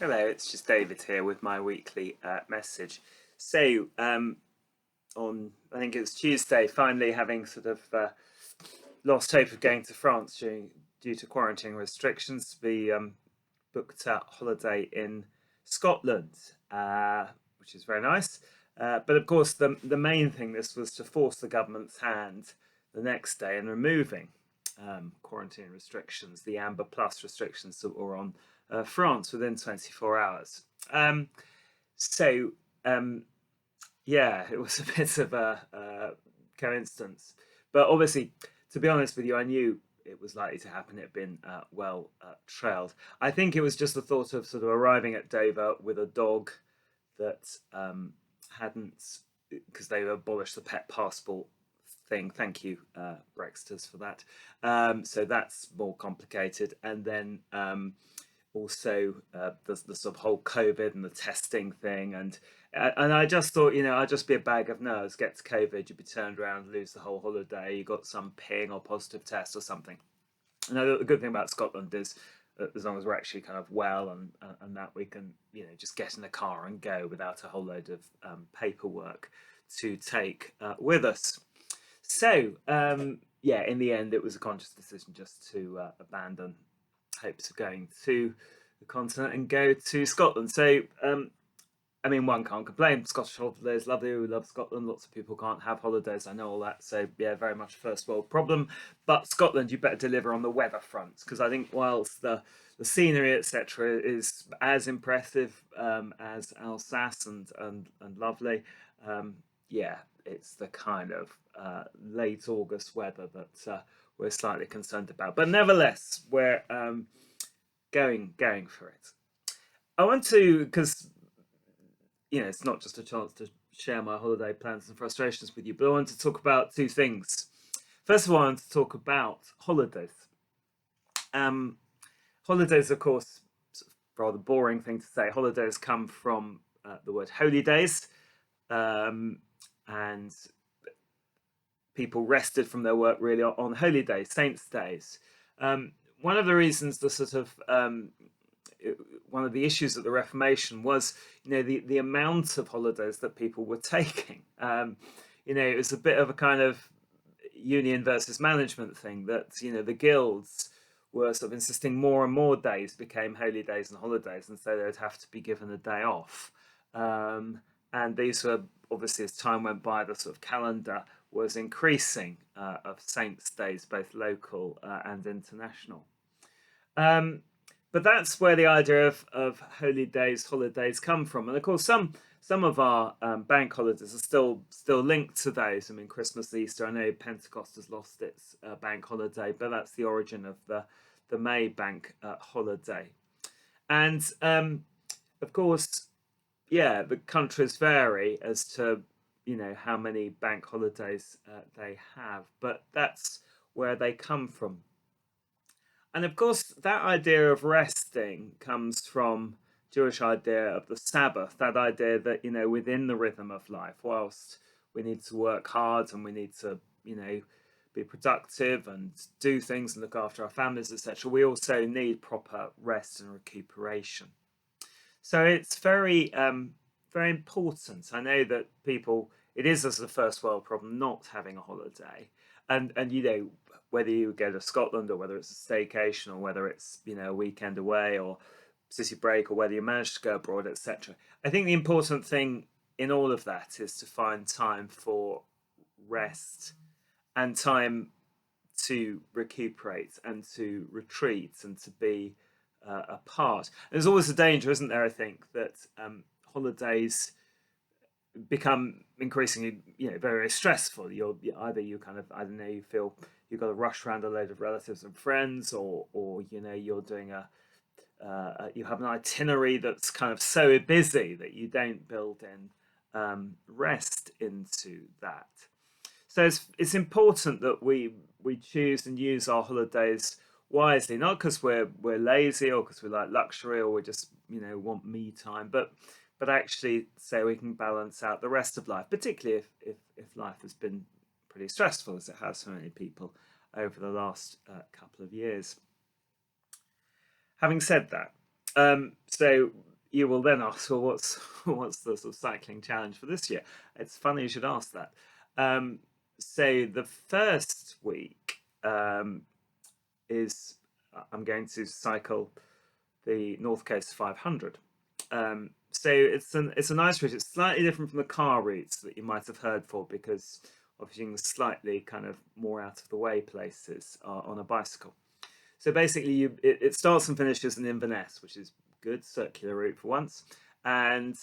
Hello, it's just David here with my weekly message. So, on I think it was Tuesday, finally having sort of lost hope of going to France due to quarantine restrictions, we booked a holiday in Scotland, which is very nice. But of course, the main thing this was to force the government's hand the next day in removing quarantine restrictions, the Amber Plus restrictions that were on France within 24 hours. Um, so, um, yeah, it was a bit of a coincidence. But obviously, to be honest with you, I knew it was likely to happen. It had been well trailed. I think it was just the thought of sort of arriving at Dover with a dog that hadn't, because they abolished the pet passport thing. Thank you, Brexiters, for that. So that's more complicated. And then also the sort of whole COVID and the testing thing, and I just thought, I'd just be a bag of nerves. Get to COVID, you'd be turned around, lose the whole holiday. You got some ping or positive test or something. And the good thing about Scotland is, as long as we're actually kind of well and that we can, just get in the car and go without a whole load of paperwork to take with us. So yeah, in the end, it was a conscious decision just to abandon hopes of going to the continent and go to Scotland. So, I mean, one can't complain. Scottish holidays, lovely. We love Scotland. Lots of people can't have holidays. I know all that. So, yeah, very much a first world problem. But Scotland, you better deliver on the weather front, because I think whilst the scenery, etc., is as impressive as Alsace and lovely, yeah, it's the kind of late August weather that we're slightly concerned about. But nevertheless, we're going for it. I want to, because it's not just a chance to share my holiday plans and frustrations with you, but I want to talk about two things. First of all, I want to talk about holidays. Um, Holidays, of course, rather boring thing to say. Holidays come from the word holy days, and people rested from their work really on holy days, saints' days. One of the reasons the sort of one of the issues at the Reformation was, the amount of holidays that people were taking. It was a bit of a kind of union versus management thing that, the guilds were sort of insisting more and more days became holy days and holidays, and so they would have to be given a day off. And these were obviously, as time went by, the sort of calendar was increasing of saints' days, both local and international. But that's where the idea of holy days, holidays come from. And of course, some of our bank holidays are still linked to those. I mean, Christmas, Easter. I know Pentecost has lost its bank holiday, but that's the origin of the May bank holiday. And of course, yeah, the countries vary as to how many bank holidays they have, but that's where they come from. And of course, that idea of resting comes from Jewish idea of the Sabbath, that idea that, within the rhythm of life, whilst we need to work hard and we need to, be productive and do things and look after our families, etc., we also need proper rest and recuperation. So it's very, very important. I know that people, it is as a first world problem not having a holiday, and whether you go to Scotland or whether it's a staycation or whether it's a weekend away or city break or whether you manage to go abroad, etc. I think the important thing in all of that is to find time for rest and time to recuperate and to retreat and to be apart. There's always a danger, isn't there? I think that holidays become increasingly, very, very stressful. Either you kind of, I don't know, you feel you've got to rush around a load of relatives and friends, or you're doing you have an itinerary that's kind of so busy that you don't build in rest into that. So it's important that we choose and use our holidays wisely, not because we're lazy or because we like luxury or we just want me time, but actually so we can balance out the rest of life, particularly if life has been pretty stressful as it has for many people over the last couple of years. Having said that, so you will then ask, well, what's what's the sort of cycling challenge for this year? It's funny you should ask that. Um, so the first week is I'm going to cycle the North Coast 500. So it's a nice route. It's slightly different from the car routes that you might have heard for, because obviously you can slightly kind of more out of the way places on a bicycle. So basically, it starts and finishes in Inverness, which is good circular route for once, and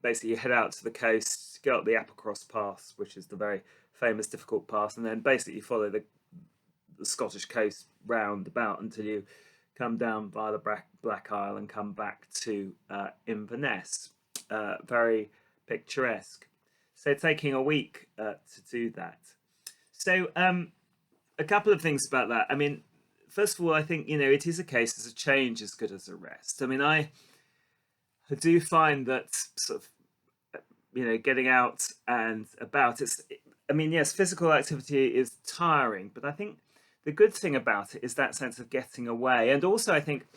basically you head out to the coast, go up the Applecross Pass, which is the very famous difficult pass, and then basically you follow the Scottish coast round about until you come down via the Black Isle and come back to Inverness. Very picturesque. So taking a week to do that. So a couple of things about that. I mean, first of all, I think, it is a case as a change as good as a rest. I mean, I do find that sort of, getting out and about, I mean, yes, physical activity is tiring, but I think the good thing about it is that sense of getting away. And also, I think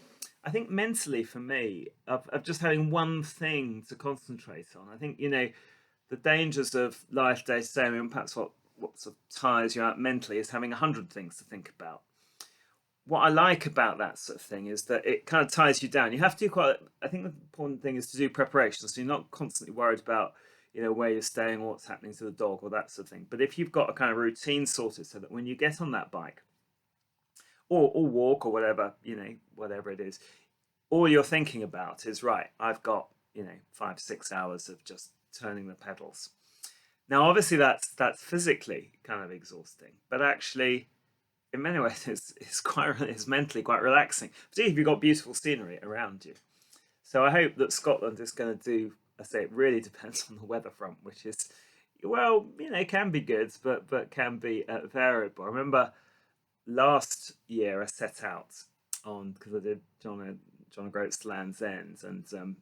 mentally for me, of just having one thing to concentrate on. I think, the dangers of life day to day, I mean, perhaps what sort of tires you out mentally is having 100 things to think about. What I like about that sort of thing is that it kind of ties you down. You have to do I think the important thing is to do preparation, so you're not constantly worried about, where you're staying or what's happening to the dog or that sort of thing. But if you've got a kind of routine sorted, so that when you get on that bike or walk or whatever it is, all you're thinking about is, right, I've got, 5-6 hours of just turning the pedals. Now, obviously, that's physically kind of exhausting, but actually, in many ways, it's mentally quite relaxing, particularly if you've got beautiful scenery around you. So I hope that Scotland is going to do. I say it really depends on the weather front, which is, well, can be good, but can be variable. I remember last year I set out on, because I did John O'Groats Land's End, and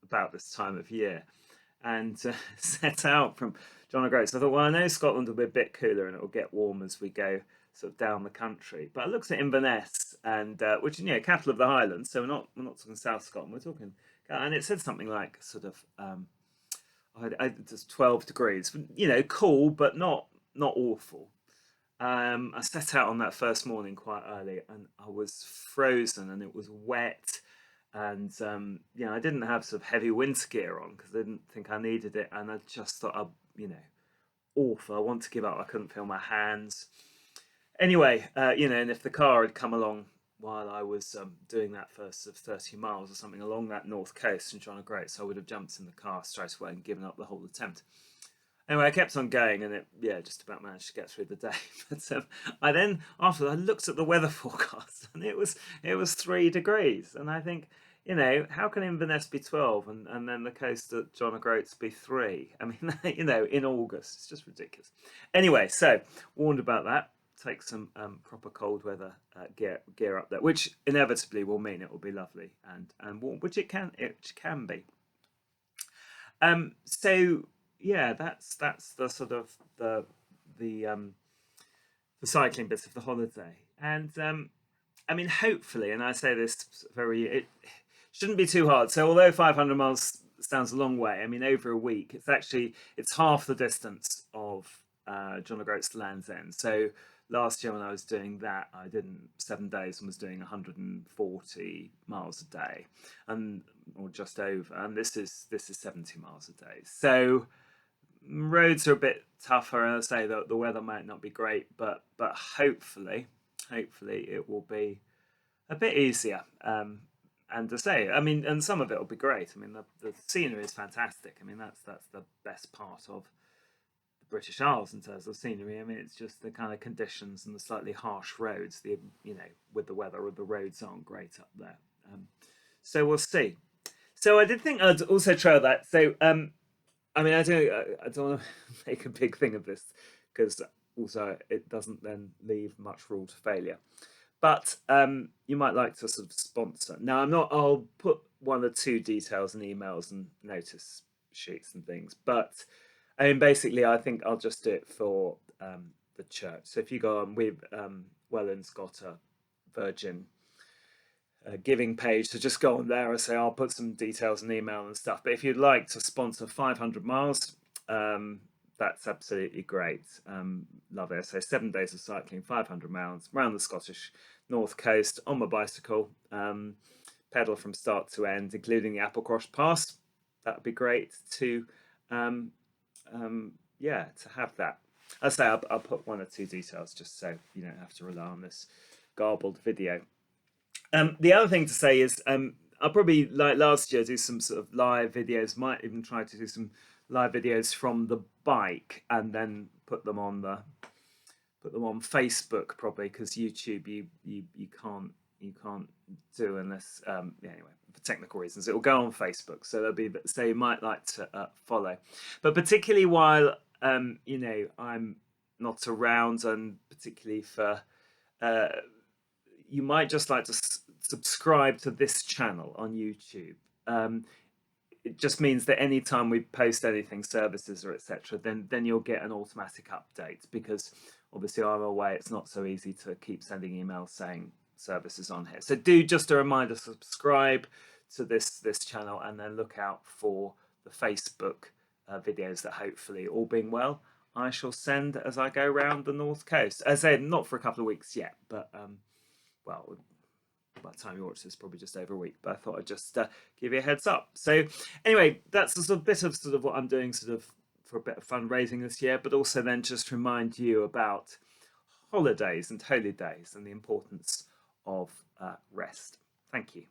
about this time of year, and set out from John O'Groats. I thought, well, I know Scotland will be a bit cooler and it will get warm as we go sort of down the country. But I looked at Inverness, and which is, capital of the Highlands, so we're not talking South Scotland. We're talking, and it said something like sort of just 12 degrees. Cool, but not awful. I set out on that first morning quite early, and I was frozen, and it was wet, and I didn't have sort of heavy winter gear on because I didn't think I needed it, and I just thought, awful. I want to give up. I couldn't feel my hands. Anyway, and if the car had come along while I was doing that first of 30 miles or something along that north coast in John O'Groats, I would have jumped in the car straight away and given up the whole attempt. Anyway, I kept on going, and it just about managed to get through the day. But after I looked at the weather forecast, and it was 3 degrees, and I think, how can Inverness be 12 and then the coast at John O'Groats be 3? I mean, in August, it's just ridiculous. Anyway, so warned about that. Take some proper cold weather gear up there, which inevitably will mean it will be lovely and warm, which it can be. So yeah, that's the sort of the cycling bit of the holiday, and I mean, hopefully, and I say this it shouldn't be too hard. So although 500 miles sounds a long way, I mean, over a week, it's half the distance of John O'Groats Land's End. So last year when I was doing that, I did in 7 days and was doing 140 miles a day, or just over. And this is 70 miles a day. So roads are a bit tougher, and I say that the weather might not be great, but hopefully it will be a bit easier. And to say, I mean, and some of it will be great. I mean, the scenery is fantastic. I mean, that's the best part of the British Isles in terms of scenery. I mean, it's just the kind of conditions and the slightly harsh roads. With the weather, the roads aren't great up there. So we'll see. So I did think I'd also try that. So I mean, I don't want to make a big thing of this, because also it doesn't then leave much room to failure. But you might like to sort of sponsor. Now, I'll put 1 or 2 details in emails and notice sheets and things. But I mean, basically, I think I'll just do it for the church. So if you go on with Wellens got a Virgin giving page, so just go on there and say I'll put some details and email and stuff. But if you'd like to sponsor 500 miles, that's absolutely great. Love it. So 7 days of cycling, 500 miles around the Scottish North Coast on my bicycle, pedal from start to end, including the Applecross Pass. That would be great to, yeah, to have that. I'll say I'll put 1 or 2 details just so you don't have to rely on this garbled video. The other thing to say is I'll probably, like last year, do some sort of live videos. Might even try to do some live videos from the bike and then put them on Facebook, probably, because YouTube you can't do unless anyway, for technical reasons. It will go on Facebook, so there'll be, so you might like to follow. But particularly while you know, I'm not around, and particularly for you might just like to subscribe to this channel on YouTube. It just means that anytime we post anything, services or etc., then you'll get an automatic update, because obviously I'm away. It's not so easy to keep sending emails saying services on here. So do, just a reminder, subscribe to this channel, and then look out for the Facebook videos that, hopefully, all being well, I shall send as I go around the North Coast. As I say, not for a couple of weeks yet, but well, by the time you watch this, probably just over a week. But I thought I'd just give you a heads up. So anyway, that's a sort of bit of what I'm doing sort of for a bit of fundraising this year, but also then just remind you about holidays and holy days and the importance of rest. Thank you.